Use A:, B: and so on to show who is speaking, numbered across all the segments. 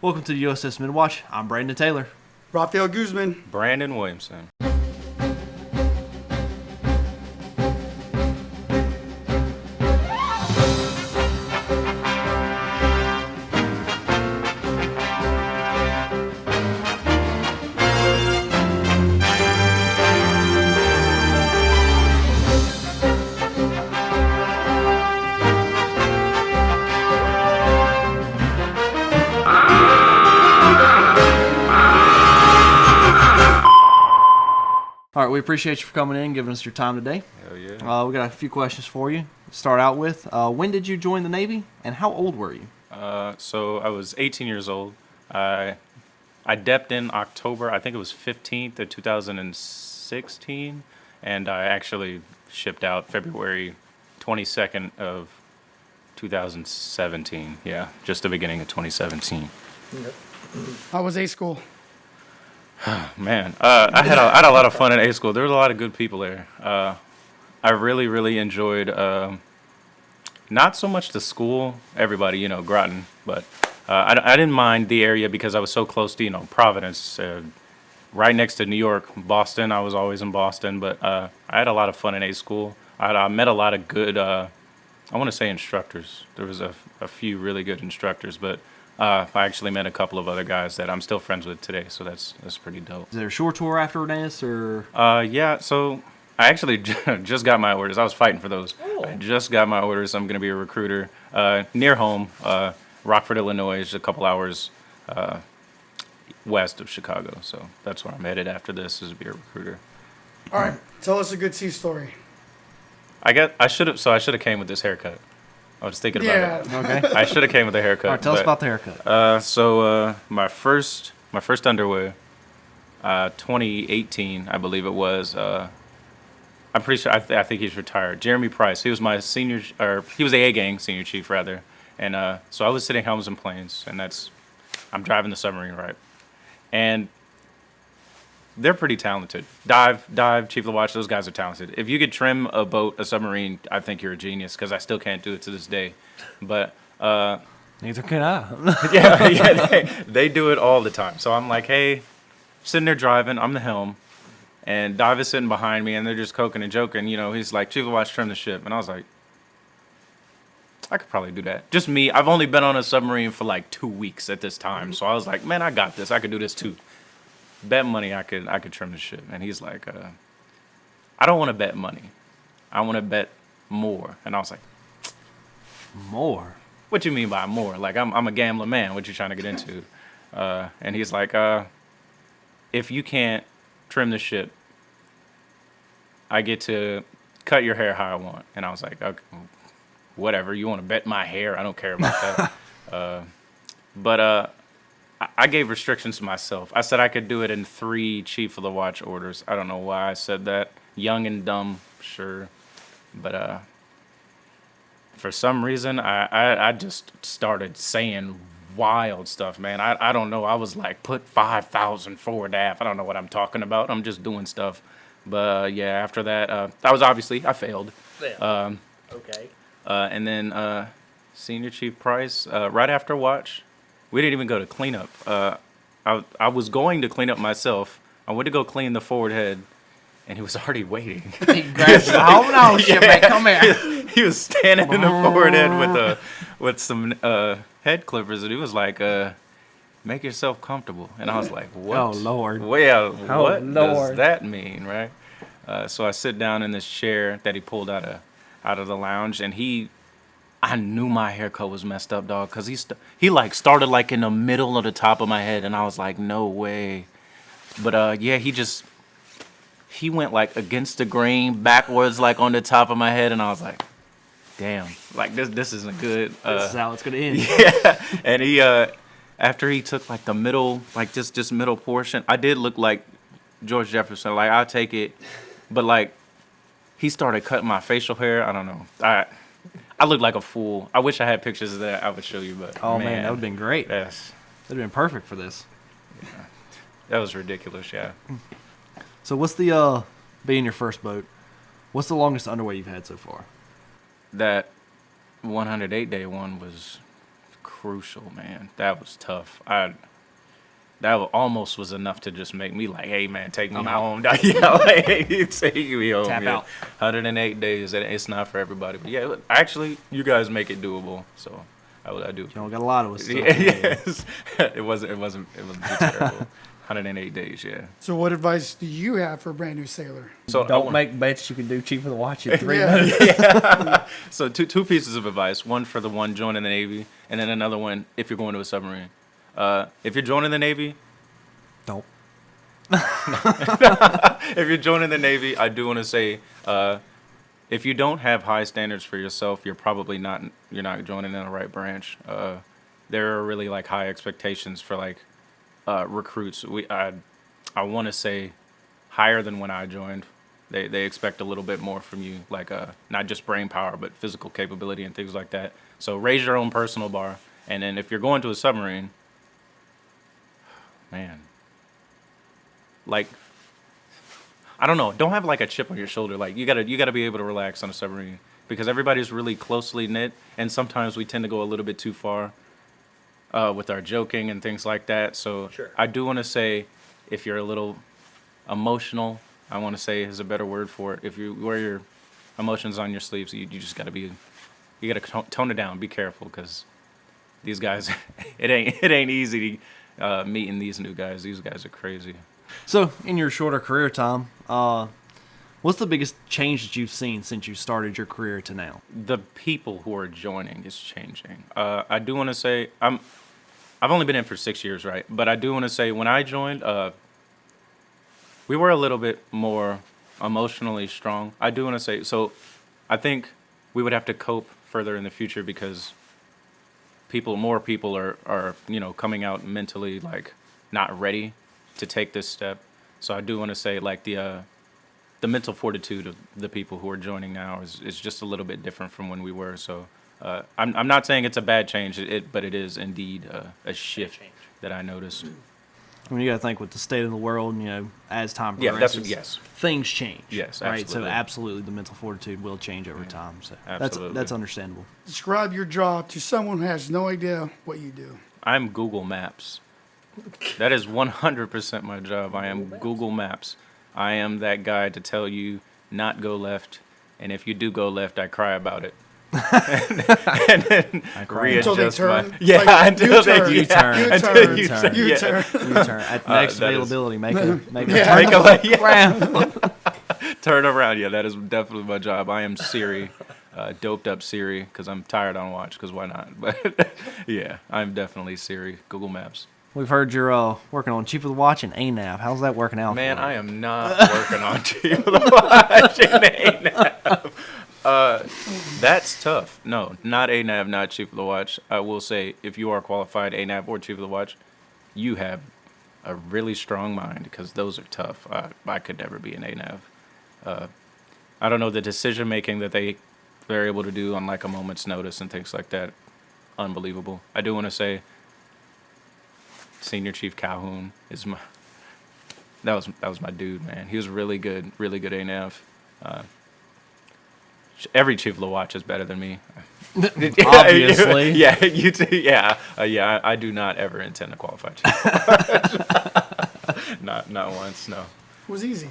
A: Welcome to the USS MIDWATCH. I'm Brandon Taylor.
B: Rafael Guzman.
C: Brandon Williamson.
A: All right, we appreciate you for coming in, giving us your time today.
C: Hell yeah.
A: We got a few questions for you. To start out with, when did you join the Navy, and how old were you?
C: So I was 18 years old. I depped in October, I think it was 15th of 2016, and I actually shipped out February 22nd of 2017. Yeah, just the beginning of 2017.
B: How was A school?
C: Man, I had a lot of fun at A school. There was a lot of good people there. I really enjoyed not so much the school, everybody, Groton, but I didn't mind the area because I was so close to, Providence, right next to New York, Boston. I was always in Boston, but I had a lot of fun in A school. I met a lot of good, I want to say instructors. There was a few really good instructors, but I actually met a couple of other guys that I'm still friends with today, so that's pretty dope.
A: Is there a short tour after this, or?
C: Yeah, so I actually just got my orders. I was fighting for those.
A: Oh.
C: I just got my orders. I'm going to be a recruiter near home, Rockford, Illinois, is a couple hours west of Chicago, so that's where I'm headed after this, is to be a recruiter.
B: All right, tell us a good sea story.
C: I should have came with this haircut. I was thinking about it.
A: Okay.
C: I should have came with a haircut.
A: All right, tell us about the haircut.
C: So my first underwear, 2018, I believe it was. I'm pretty sure. I think he's retired. Jeremy Price. He was my senior, or he was the A gang senior chief rather. And so I was sitting helms and planes, and I'm driving the submarine, right? And they're pretty talented. Dive, Chief of the Watch, those guys are talented. If you could trim a boat, a submarine, I think you're a genius, because I still can't do it to this day. But
A: Neither can I.
C: they do it all the time. So I'm like, hey, sitting there driving, I'm the helm, and Dive is sitting behind me, and they're just coking and joking. He's like, Chief of the Watch, trim the ship. And I was like, I could probably do that. Just me. I've only been on a submarine for like 2 weeks at this time. So I was like, man, I got this. I could do this too. Bet money I could trim the ship. And he's like, I don't want to bet money. I want to bet more. And I was like,
A: More?
C: what you mean by more? Like, I'm a gambling man. What you trying to get into? And he's like, if you can't trim the ship, I get to cut your hair how I want. And I was like, okay, whatever. You want to bet my hair? I don't care about that. But I gave restrictions to myself. I said I could do it in 3 Chief of the Watch orders. I don't know why I said that. Young and dumb, sure. But for some reason, I just started saying wild stuff, man. I don't know. I was like, put 5,000 forward aft. I don't know what I'm talking about. I'm just doing stuff. But yeah, after that, I failed.
A: Yeah. Okay.
C: And then Senior Chief Price, right after watch, we didn't even go to cleanup. I was going to clean up myself. I went to go clean the forward head, and he was already waiting.
A: He grabbed it. Hold on, shipmate. Come here.
C: He was standing in the forward head with some head clippers, and he was like, make yourself comfortable. And I was like, what?
A: Oh, Lord.
C: Well,
A: Oh,
C: what does
A: Lord.
C: that mean, right? So I sit down in this chair that he pulled out of the lounge, and I knew my haircut was messed up, dog, because he started like in the middle of the top of my head, and I was like, no way. But yeah, he went like against the grain, backwards, like on the top of my head, and I was like, damn, like this isn't good.
A: This is how it's gonna end.
C: Yeah, and he after he took like the middle, like just middle portion, I did look like George Jefferson. Like, I'll take it, but like he started cutting my facial hair. I don't know. I look like a fool. I wish I had pictures of that. I would show you, but
A: Oh man, that would've been great.
C: Yes,
A: That'd been perfect for this.
C: yeah, that was ridiculous. Yeah.
A: So what's the being your first boat? What's the longest underway you've had so far?
C: That 108-day one was crucial, man. That was tough. Almost was enough to just make me like, hey, man, take me
A: I'm out.
C: home. Yeah, like, hey, take me home.
A: Tap
C: yeah.
A: out.
C: 108 days. It's not for everybody. But yeah, actually, you guys make it doable. So I do.
A: You don't got a lot of us. Stuff.
C: Yes. It wasn't too terrible. 108 days, yeah.
B: So what advice do you have for a brand new sailor?
C: So
D: Don't make bets you can do Chief of the Watch in 3
B: Yeah.
D: minutes.
C: So two pieces of advice. One for the one joining the Navy, and then another one if you're going to a submarine. If you're joining the Navy,
A: Don't.
C: if you're joining the Navy, I do want to say, if you don't have high standards for yourself, you're probably not joining in the right branch. There are really like high expectations for like recruits. I want to say higher than when I joined. They expect a little bit more from you, like not just brain power, but physical capability and things like that. So raise your own personal bar. And then if you're going to a submarine, man, like, I don't know, don't have like a chip on your shoulder. Like you gotta be able to relax on a submarine because everybody's really closely knit, and sometimes we tend to go a little bit too far with our joking and things like that. So
D: Sure.
C: I do want to say, if you're a little emotional, I want to say is a better word for it. If you wear your emotions on your sleeves, you just gotta tone it down. Be careful because these guys, it ain't easy meeting these new guys. These guys are crazy.
A: So, in your shorter career time, what's the biggest change that you've seen since you started your career to now?
C: The people who are joining is changing. I do want to say I've only been in for 6 years, right? But I do want to say when I joined, we were a little bit more emotionally strong. I do want to say so. I think we would have to cope further in the future because more people are coming out mentally like not ready to take this step. So I do want to say like the mental fortitude of the people who are joining now is just a little bit different from when we were. So I'm not saying it's a bad change, but it is indeed a shift that I noticed.
A: I mean, you got to think with the state of the world, as time
C: Yeah,
A: progresses,
C: yes.
A: things change.
C: Yes,
A: right.
C: absolutely.
A: So absolutely, the mental fortitude will change over time. So
C: Absolutely.
A: that's understandable.
B: Describe your job to someone who has no idea what you do.
C: I'm Google Maps. That is 100% my job. I am Google Maps. I am that guy to tell you not go left, and if you do go left, I cry about it. and then
B: Until they
C: readjust
B: turn?
C: my
B: Like,
C: until they
B: U-turn.
A: U-turn.
C: until
B: U-turn.
C: you
B: U-turn.
A: U-turn. At next
C: that is-
A: availability, make a
B: Yeah.
C: Make a left, yeah.
A: round.
C: Turn around. Yeah, that is definitely my job. I am Siri, doped up Siri, because I'm tired on watch. Because why not? But yeah, I'm definitely Siri. Google Maps.
A: We've heard you're working on Chief of the Watch and ANAV. How's that working out?
C: Man,
A: for you?
C: I am not working on Chief of the Watch and ANAV. That's tough. No, not ANAV, not Chief of the Watch. I will say, if you are qualified ANAV or Chief of the Watch, you have a really strong mind because those are tough. I could never be an ANAV. I don't know, the decision making that they're able to do on like a moment's notice and things like that, unbelievable. I do want to say, Senior Chief Calhoun is that was my dude, man. He was really good ANAV. Every Chief of the Watch is better than me.
A: Obviously.
C: Yeah, you too. Yeah, I do not ever intend to qualify Chief of the Watch. Not once. No.
B: It was easy.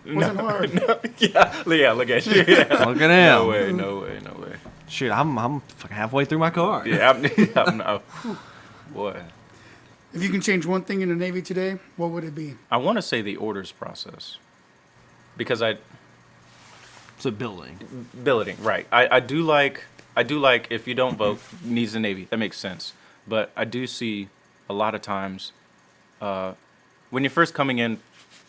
B: It wasn't hard.
C: Yeah. Look at you. Yeah.
A: Look at him.
C: No way.
A: Shoot, I'm fucking halfway through my car.
C: Yeah, I'm no. Boy.
B: If you can change one thing in the Navy today, what would it be?
C: I want to say the orders process, because
A: So building.
C: billeting, right? I do like if you don't vote, needs the Navy. That makes sense. But I do see a lot of times when you're first coming in,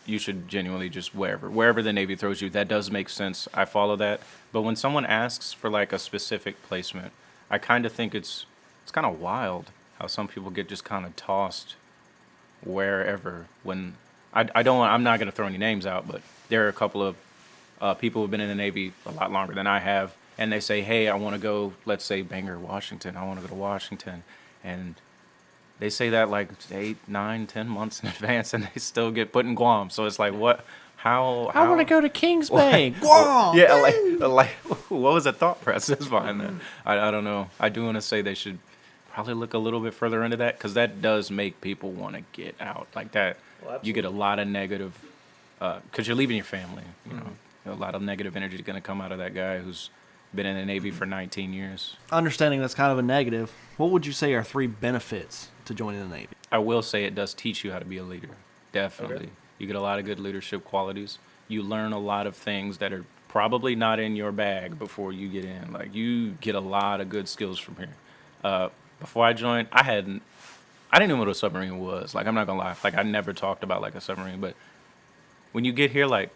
C: you should genuinely just wherever the Navy throws you. That does make sense. I follow that. But when someone asks for like a specific placement, I kind of think it's kind of wild how some people get just kind of tossed wherever. When I'm not going to throw any names out, but there are a couple of people who've been in the Navy a lot longer than I have, and they say, hey, I want to go, let's say Bangor, Washington. I want to go to Washington. And they say that like 8, 9, 10 months in advance, and they still get put in Guam. So it's like, what? How?
D: I want to go to Kings Bay.
A: Guam.
C: Yeah, like what was the thought process behind that? I don't know. I do want to say they should probably look a little bit further into that, because that does make people want to get out like that. You get a lot of negative, because you're leaving your family. You know, a lot of negative energy is going to come out of that guy who's been in the Navy for 19 years.
A: Understanding that's kind of a negative, what would you say are 3 benefits to joining the Navy?
C: I will say it does teach you how to be a leader. Definitely.
E: Okay.
C: You get a lot of good leadership qualities. You learn a lot of things that are probably not in your bag before you get in. Like, you get a lot of good skills from here. Before I joined, I didn't know what a submarine was. Like, I'm not gonna lie. Like, I never talked about like a submarine. But when you get here, like,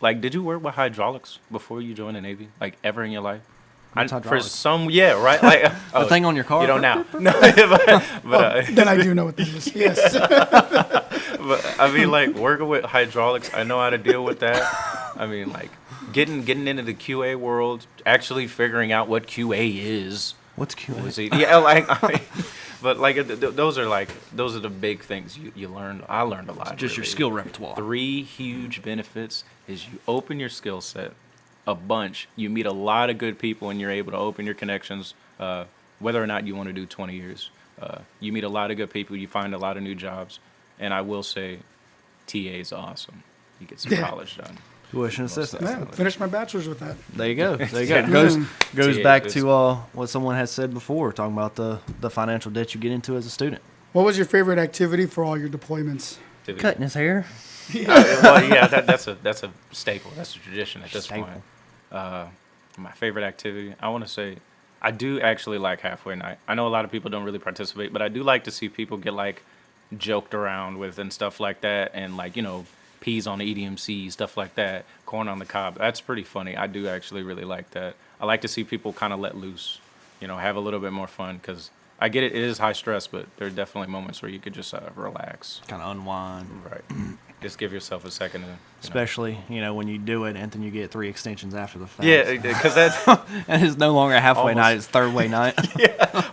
C: did you work with hydraulics before you joined the Navy? Like, ever in your life?
A: What's
C: For
A: hydraulics?
C: some, yeah, right. Like
A: The thing on your car?
C: You don't now. No, but
B: Then I do know what this is. Yes.
C: but I mean, like, working with hydraulics, I know how to deal with that. I mean, like, getting into the QA world, actually figuring out what QA is.
A: What's QA?
C: Was it? Yeah, like, but like, those are the big things you learn. I learned a lot.
A: Just your
C: really.
A: skill repertoire. 3
C: huge benefits is you open your skill set a bunch. You meet a lot of good people, and you're able to open your connections. Whether or not you want to do 20 years, you meet a lot of good people. You find a lot of new jobs, and I will say, TA is awesome. You get some college done.
A: Tuition assistance.
B: Yeah, finished my bachelor's with that.
A: There you go. There you go.
C: Yeah.
A: Goes
C: TA
A: back
C: is-
A: to what someone has said before, talking about the financial debt you get into as a student.
B: What was your favorite activity for all your deployments?
D: Cutting his hair.
C: Well, yeah, that's a staple. That's a tradition at this
A: Staple.
C: point. My favorite activity, I want to say, I do actually like halfway night. I know a lot of people don't really participate, but I do like to see people get like joked around with and stuff like that, and like, you know, peas on the EDMC, stuff like that, corn on the cob. That's pretty funny. I do actually really like that. I like to see people kind of let loose, you know, have a little bit more fun, because I get it. It is high stress, but there are definitely moments where you could just relax.
A: Kind of unwind.
C: Right. Just give yourself a second to,
A: Especially, when you do it and then you get 3 extensions after the fact.
C: yeah, because that's
A: And it's no longer halfway
C: Almost.
A: night, it's third way night.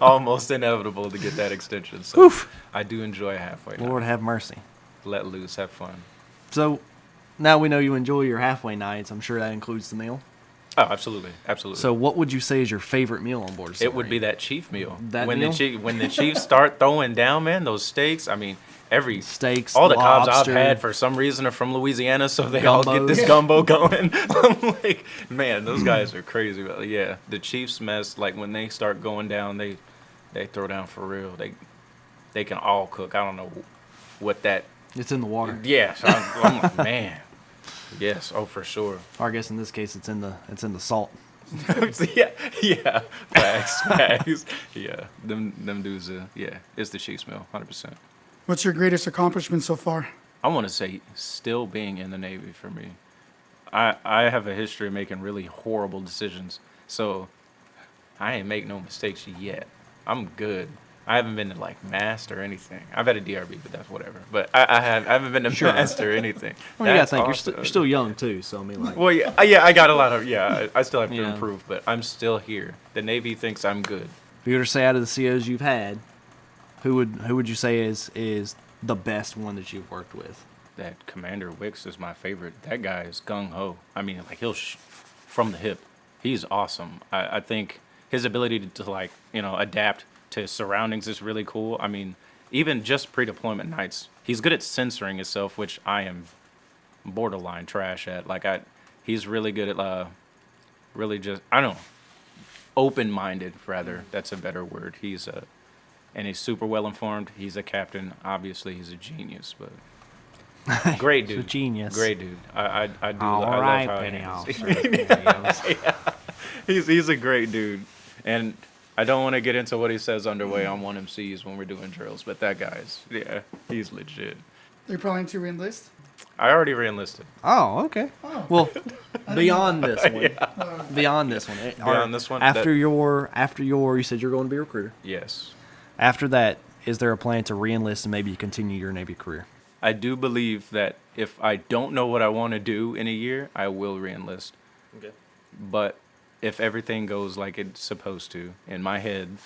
C: almost inevitable to get that extension. So
A: Oof.
C: I do enjoy halfway.
A: Lord
C: night.
A: have mercy.
C: Let loose, have fun.
A: So now we know you enjoy your halfway nights. I'm sure that includes the meal.
C: Oh, absolutely, absolutely.
A: So what would you say is your favorite meal on board a
C: it would be
A: submarine?
C: that chief meal.
A: That
C: when
A: meal?
C: when the Chiefs start throwing down, man, those steaks. I mean,
A: Steaks,
C: all the cobs I've
A: lobster.
C: had for some reason are from Louisiana, so they all get
A: Gumbos.
C: this gumbo going. I'm like, man, those guys are crazy. But yeah, the Chiefs mess. Like, when they start going down, they throw down for real. They can all cook. I don't know what that.
A: It's in the water.
C: Yeah, so I'm like, man. Yes, oh, for sure.
A: Or I guess in this case it's in the salt.
C: yeah, facts. Yeah, them dudes. Yeah, it's the Chiefs meal, 100%.
B: What's your greatest accomplishment so far?
C: I want to say still being in the Navy for me. I have a history of making really horrible decisions, so I ain't make no mistakes yet. I'm good. I haven't been to like mast or anything. I've had a DRB, but that's whatever. But I haven't been to mast or anything.
A: Well, you gotta
C: That's
A: think
C: awesome.
A: you're still young too, so I mean like
C: Well, yeah, I got a lot of I still have to
A: Yeah.
C: improve, but I'm still here. The Navy thinks I'm good.
A: if you were to say out of the COs you've had, who would you say is the best one that you've worked with?
C: That Commander Wicks is my favorite. That guy is gung ho. I mean, like, he'll from the hip. He's awesome. I think his ability to like, adapt to his surroundings is really cool. I mean, even just pre-deployment nights, he's good at censoring himself, which I am borderline trash at. Like, he's really good at really just, I don't know, open-minded rather. That's a better word. And he's super well informed. He's a captain. Obviously, he's a genius, but great dude.
A: a genius.
C: Great dude. I do.
D: All
C: I
D: right,
C: love how
D: Penny
C: he
D: Officer.
C: he's a great dude, and I don't want to get into what he says underway on 1MCs when we're doing drills, but that guy's he's legit.
B: Are you planning to re-enlist?
C: I already re-enlisted.
A: Oh, okay. Well, beyond this one, beyond this one,
C: Beyond this one,
A: after your you said you're going to be a recruiter.
C: Yes.
A: After that, is there a plan to re-enlist and maybe continue your Navy career?
C: I do believe that if I don't know what I want to do in a year, I will re-enlist.
E: Okay.
C: But if everything goes like it's supposed to, in my head,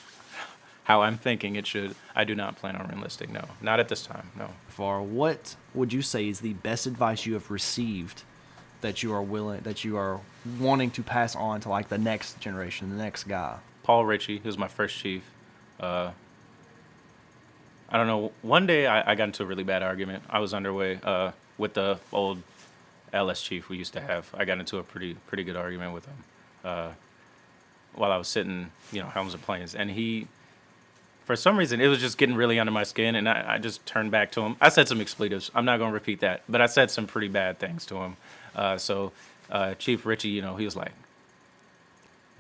C: how I'm thinking it should, I do not plan on re-enlisting. No, not at this time. No.
A: For what would you say is the best advice you have received that you are wanting to pass on to like the next generation, the next guy?
C: Paul Ritchie, who's my first chief, I don't know. One day I got into a really bad argument. I was underway with the old LS chief we used to have. I got into a pretty good argument with him while I was sitting, helms and planes. And he, for some reason, it was just getting really under my skin. And I just turned back to him. I said some expletives. I'm not going to repeat that. But I said some pretty bad things to him. So Chief Richie, he was like,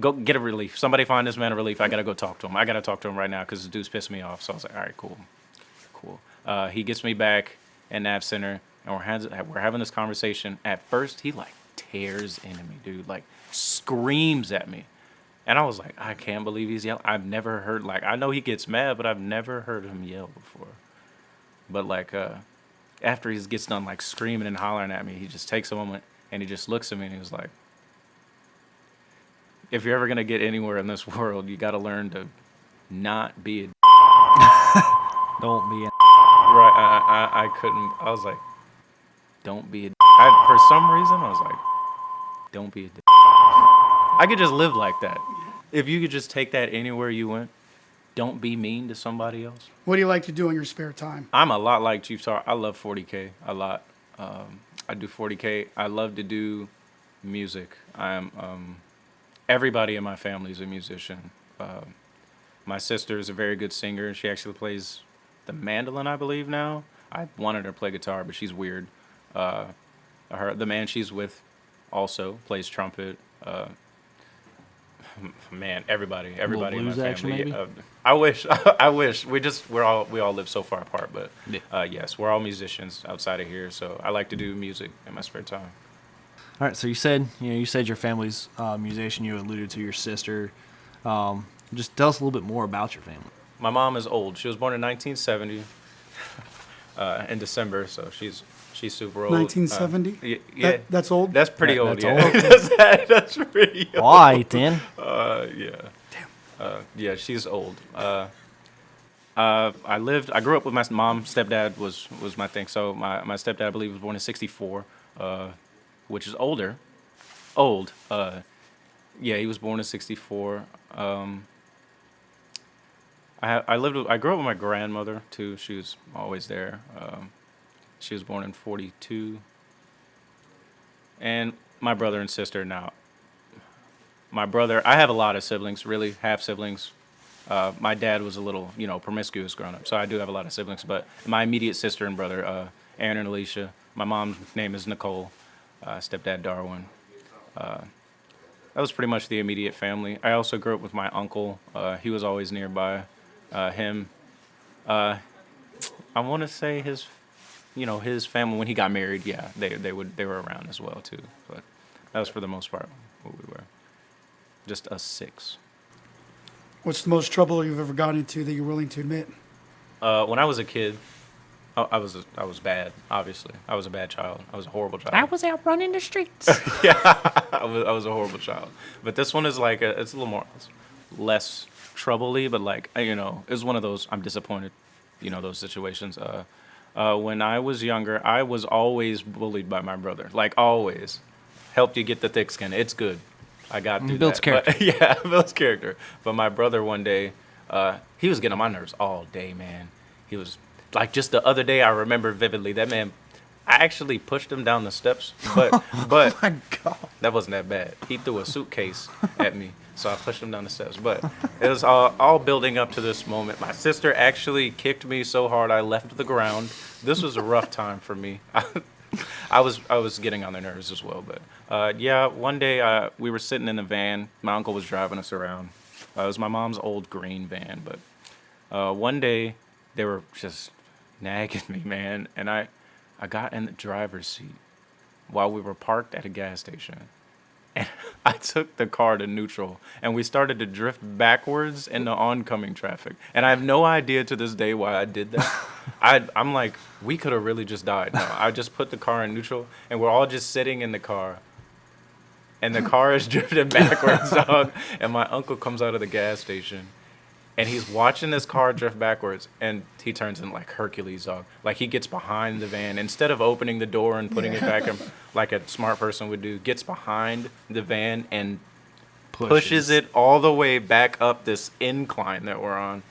C: go get a relief. Somebody find this man a relief. I got to go talk to him. I got to talk to him right now because the dude's pissed me off. So I was like, all right, cool. He gets me back at Nav Center, and we're having this conversation. At first, he, tears into me, dude. Screams at me. And I was like, I can't believe he's yelling. I've never heard, I know he gets mad, but I've never heard him yell before. But, after he gets done, screaming and hollering at me, he just takes a moment, and he just looks at me, and he was like, if you're ever going to get anywhere in this world, you got to learn to not be a
A: Don't be.
C: Right, I couldn't. I was like, don't be a for some reason, I was like, don't be a I could just live like that. If you could just take that anywhere you went, don't be mean to somebody else.
B: What do you like to do in your spare time?
C: I'm a lot like Chief Tar. I love 40K a lot. I do 40K. I love to do music. Everybody in my family is a musician. My sister is a very good singer. She actually plays the mandolin, I believe, now. I wanted her to play guitar, but she's weird. The man she's with also plays trumpet. Man, everybody in my
A: blues action,
C: family.
A: maybe?
C: I wish. We all live so far apart, but yes, we're all musicians outside of here. So I like to do music in my spare time.
A: All right, so you said your family's musician. You alluded to your sister. Just tell us a little bit more about your family.
C: My mom is old. She was born in 1970 in December, so she's super old.
B: 1970?
C: Yeah,
B: That's old?
C: that's pretty old.
A: That's
C: Yeah,
A: old.
C: that's pretty old.
A: Why, then?
C: Yeah. Damn. Yeah, she's old. I grew up with my mom. Stepdad was my thing. So my stepdad, I believe, was born in 64, which is older. Old. Yeah, he was born in 64. I grew up with my grandmother too. She was always there. She was born in 42. And my brother and sister now. My brother, I have a lot of siblings, really, half siblings. My dad was a little, promiscuous growing up, so I do have a lot of siblings. But my immediate sister and brother, Aaron and Alicia. My mom's name is Nicole. Stepdad Darwin. That was pretty much the immediate family. I also grew up with my uncle. He was always nearby. Him. I want to say his family when he got married. Yeah, they were around as well too. But that was for the most part what we were. Just us six.
B: What's the most trouble you've ever gotten into that you're willing to admit?
C: When I was a kid, I was bad. Obviously, I was a bad child. I was a horrible child.
D: I was out running the streets.
C: Yeah, I was a horrible child. But this one is it's a little more less troubly, but it's one of those I'm disappointed, those situations. When I was younger, I was always bullied by my brother. Always. Helped you get the thick skin. It's good. I got through
A: Builds
C: that.
A: character.
C: But, yeah, builds character. But my brother one day, he was getting on my nerves all day, man. He was just the other day, I remember vividly that man. I actually pushed him down the steps, but
B: Oh my God.
C: that wasn't that bad. He threw a suitcase at me, so I pushed him down the steps. But it was all building up to this moment. My sister actually kicked me so hard I left the ground. This was a rough time for me. I was getting on their nerves as well. But yeah, one day we were sitting in a van. My uncle was driving us around. It was my mom's old green van. But one day they were just nagging me, man, and I got in the driver's seat while we were parked at a gas station. And I took the car to neutral, and we started to drift backwards into oncoming traffic. And I have no idea to this day why I did that. I'm like, we could have really just died. No, I just put the car in neutral, and we're all just sitting in the car. And the car is drifting backwards, dog. And my uncle comes out of the gas station. And he's watching this car drift backwards, and he turns in like Hercules, dog. He gets behind the van. Instead of opening the door and putting it back in, like a smart person would do, gets behind the van and pushes it all the way back up this incline that we're on.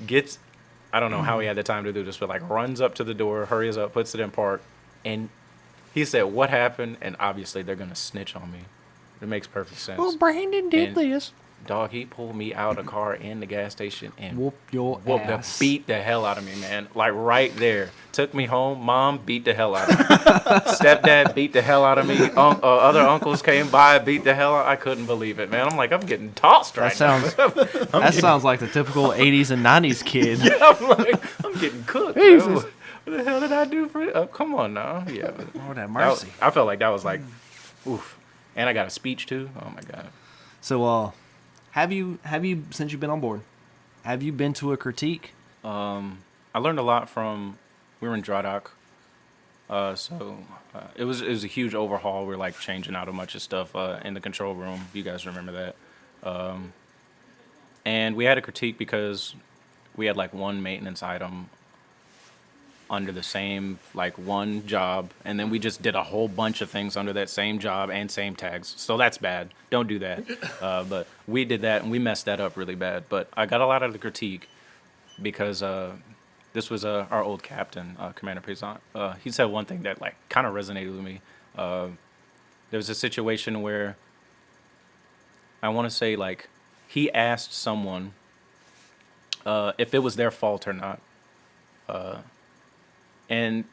C: gets, I don't know how he had the time to do this, but like runs up to the door, hurries up, puts it in park, and he said, "What happened?" And obviously they're gonna snitch on me. It makes perfect sense.
A: Well, Brandon did
C: And,
A: this.
C: Dog, he pulled me out of the car in the gas station and
A: Whoop your ass.
C: beat the hell out of me, man. Like right there. Took me home. Mom beat the hell out of me. Stepdad beat the hell out of me. Other uncles came by, beat the hell out. I couldn't believe it, man. I'm like, I'm getting tossed right
A: That
C: now.
A: sounds sounds like the typical 80s and 90s kid.
C: I'm like, I'm getting cooked.
A: Jesus.
C: Man. What the hell did I do for it? Oh, come on now. Yeah.
A: Lord have
C: That
A: mercy.
C: I felt like that was like, oof. And I got a speech too. Oh my God.
A: So, have you since you've been on board, have you been to a critique?
C: I learned a lot from, we were in dry dock. It was a huge overhaul. We were like changing out a bunch of stuff in the control room. You guys remember that. And we had a critique because we had like one maintenance item under the same like one job, and then we just did a whole bunch of things under that same job and same tags. So that's bad. Don't do that. But we did that and we messed that up really bad. But I got a lot of the critique because this was our old captain, Commander Payson. He said one thing that like kind of resonated with me. There was a situation where I want to say like he asked someone if it was their fault or not. And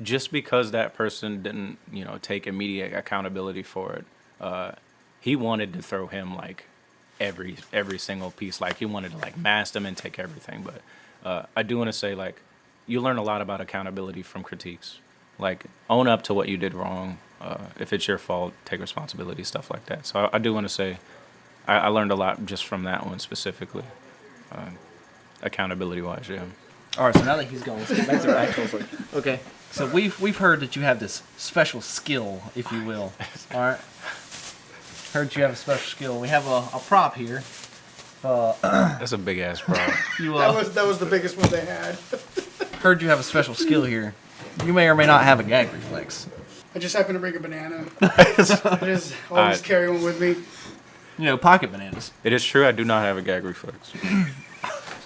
C: just because that person didn't, take immediate accountability for it, he wanted to throw him like every single piece. Like he wanted to like mask him and take everything. But I do want to say like you learn a lot about accountability from critiques. Like own up to what you did wrong. If it's your fault, take responsibility, stuff like that. So I do want to say I learned a lot just from that one specifically, accountability wise. Yeah.
A: All right, so now that he's gone, let's get back to the actual story. Okay, so we've heard that you have this special skill, if you will. All right, heard you have a special skill. We have a prop here.
C: That's a big ass problem.
B: That was the biggest one they had.
A: Heard you have a special skill here. You may or may not have a gag reflex.
B: I just happened to bring a banana. I just always carry one with me.
A: Pocket bananas.
C: It is true I do not have a gag reflex.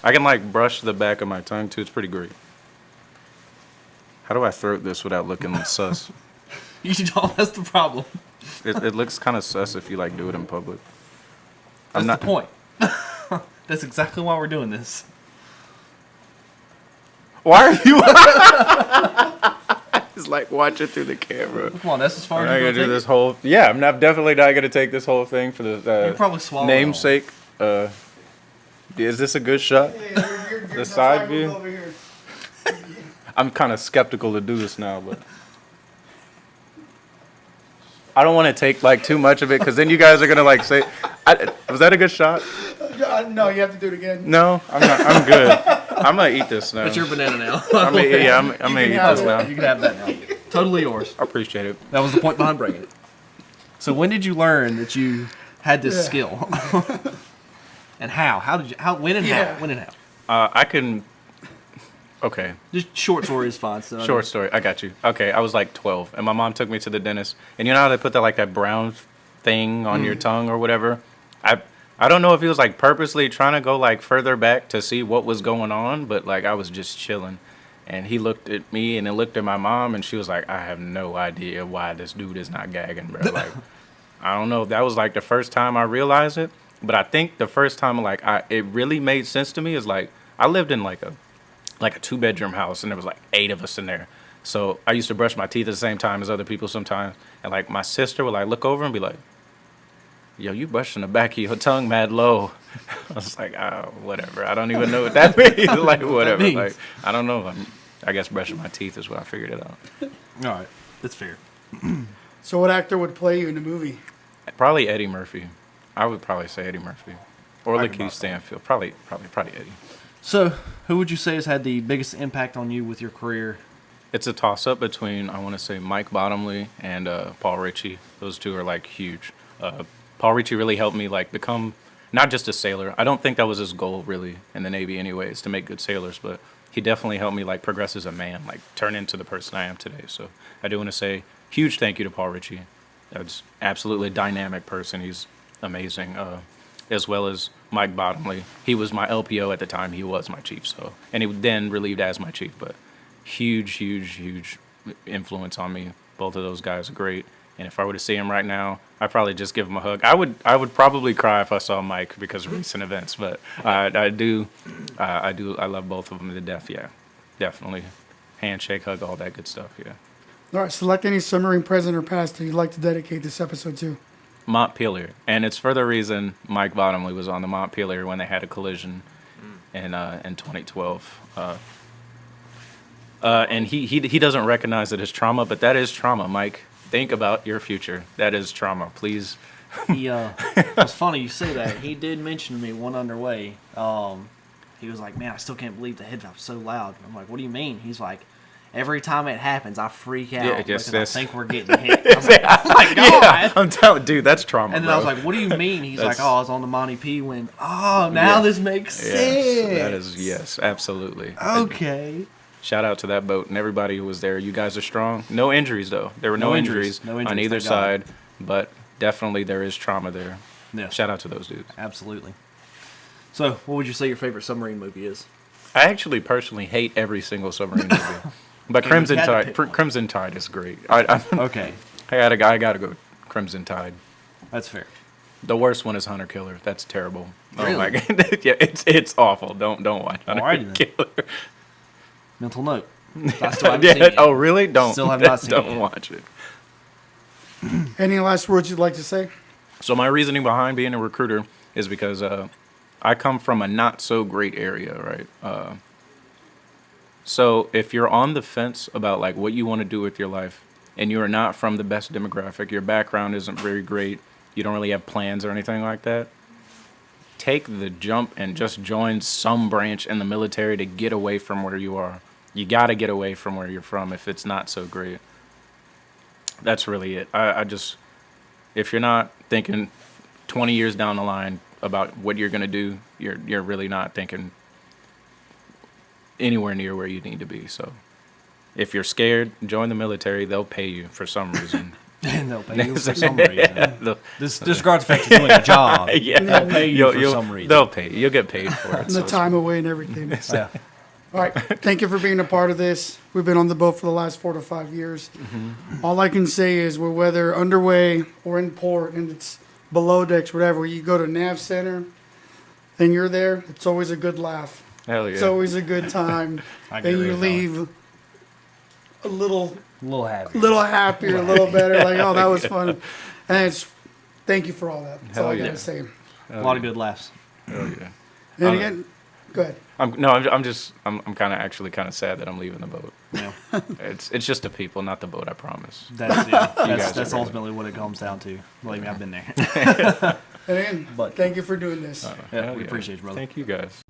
C: I can like brush the back of my tongue too. It's pretty great. How do I throat this without looking sus?
A: You don't. That's the problem.
C: It looks kind of sus if you like do it in public.
A: That's the point. That's exactly why we're doing this.
C: Why are you? It's like watching through the camera.
A: Come on, that's as far as
C: I
A: you're
C: gotta
A: going
C: do
A: to
C: this whole. Yeah, I'm not definitely not gonna take this whole thing for the
A: You probably swallow
C: namesake. Is this a good shot?
B: Your
C: The side view?
B: over here.
C: I'm kind of skeptical to do this now, but I don't want to take like too much of it because then you guys are gonna like say, "Was that a good shot?"
B: No, you have to do it again.
C: No, I'm not. I'm good. I'm gonna eat this now.
A: That's your banana now.
C: I'm gonna eat this now.
A: You can have that now. Totally yours.
C: I appreciate it.
A: That was the point behind bringing it. So when did you learn that you had this skill? And how? When and how? When and how?
C: I can. Okay.
A: Just short story is fine. So
C: Short story. I got you. Okay, I was like 12, and my mom took me to the dentist. And you know how they put that brown thing on your tongue or whatever? I don't know if he was like purposely trying to go like further back to see what was going on, but like I was just chilling. And he looked at me and then looked at my mom, and she was like, "I have no idea why this dude is not gagging, bro." Like, I don't know if that was like the first time I realized it, but I think the first time like it really made sense to me is like I lived in like a 2-bedroom house, and there was like 8 of us in there. So I used to brush my teeth at the same time as other people sometimes, and like my sister would like look over and be like, "Yo, you brushing the back of your tongue mad low." I was like, "Oh, whatever. I don't even know what that means." Like, whatever.
A: means.
C: Like, I don't know. I guess brushing my teeth is what I figured it out.
A: All right, that's fair.
B: So what actor would play you in the movie?
C: Probably Eddie Murphy. I would probably say Eddie Murphy, or Lakeith Stanfield. Probably Eddie.
A: So who would you say has had the biggest impact on you with your career?
C: It's a toss-up between, I want to say, Mike Bottomley and Paul Ritchie. Those two are like huge. Paul Ritchie really helped me like become not just a sailor. I don't think that was his goal really in the Navy anyways, to make good sailors, but he definitely helped me like progress as a man, like turn into the person I am today. So I do want to say huge thank you to Paul Ritchie. That's absolutely a dynamic person. He's amazing. As well as Mike Bottomley. He was my LPO at the time. He was my chief. So, and he then relieved as my chief. But huge influence on me. Both of those guys are great. And if I were to see him right now, I'd probably just give him a hug. I would probably cry if I saw Mike because of recent events. But I love both of them to death. Yeah, definitely. Handshake, hug, all that good stuff. Yeah.
B: All right, select any submarine present or past that you'd like to dedicate this episode to.
C: Montpelier, and it's for the reason Mike Bottomley was on the Montpelier when they had a collision in 2012. And he doesn't recognize it as trauma, but that is trauma, Mike. Think about your future. That is trauma, please.
A: It's funny you say that. He did mention to me one underway. He was like, "Man, I still can't believe the head valve's so loud." I'm like, "What do you mean?" He's like, "Every time it happens, I freak out because I think we're getting hit." I'm like, "Oh my god!"
C: Yeah, I'm telling, dude, that's trauma.
A: And then
C: bro.
A: I was like, "What do you mean?" He's like, "Oh, I was on the Monty P when." Oh, now this makes sense.
C: That is yes, absolutely.
A: Okay.
C: Shout out to that boat and everybody who was there. You guys are strong. No injuries though. There were no injuries on either side, but definitely there is trauma there.
A: Yeah.
C: Shout out to those dudes.
A: Absolutely. So, what would you say your favorite submarine movie is?
C: I actually personally hate every single submarine movie, but Crimson Tide is great.
A: Okay,
C: I gotta go Crimson Tide.
A: that's fair.
C: The worst one is Hunter Killer. That's terrible.
A: Really?
C: Oh my god. Yeah, it's awful. Don't watch Hunter
A: Alrighty then.
C: Killer.
A: Mental note. I still haven't seen it.
C: Oh really? Don't.
A: Still have not seen it
C: Don't
A: yet.
C: watch it.
B: Any last words you'd like to say?
C: So my reasoning behind being a recruiter is because I come from a not so great area, right? So if you're on the fence about like what you want to do with your life, and you're not from the best demographic, your background isn't very great, you don't really have plans or anything like that, take the jump and just join some branch in the military to get away from where you are. You got to get away from where you're from if it's not so great. That's really it. I just, if you're not thinking 20 years down the line about what you're going to do, you're really not thinking anywhere near where you need to be. So if you're scared, join the military. They'll pay you for some reason.
A: And they'll pay you for some reason.
C: They'll-
A: Disregard the fact you're doing a job.
C: yeah,
A: They'll pay you for some reason.
C: They'll pay you. You'll get paid for it.
B: And
C: so
B: the time away and everything.
A: Yeah.
B: All right. Thank you for being a part of this. We've been on the boat for the last 4 to 5 years. All I can say is we're whether underway or in port and it's below decks, whatever, you go to Nav Center and you're there, it's always a good laugh.
C: Hell yeah.
B: It's always a good time.
A: I
B: And
A: get
B: you
A: it.
B: leave a little
A: A little happy.
B: happier, a little better. Like, oh, that was fun. And it's thank you for all that. That's all I
C: Hell
B: got to
C: yeah.
B: say.
A: A lot of good laughs.
C: Hell yeah.
B: And again, go ahead.
C: I'm kind of sad that I'm leaving the boat.
A: Yeah.
C: It's just the people, not the boat. I promise.
A: That's
C: guys are
A: ultimately what it comes down to. Believe me, I've been there.
B: And again,
A: But-
B: thank you for doing this.
A: Yeah,
C: Hell
A: we appreciate you, brother.
C: Thank you guys.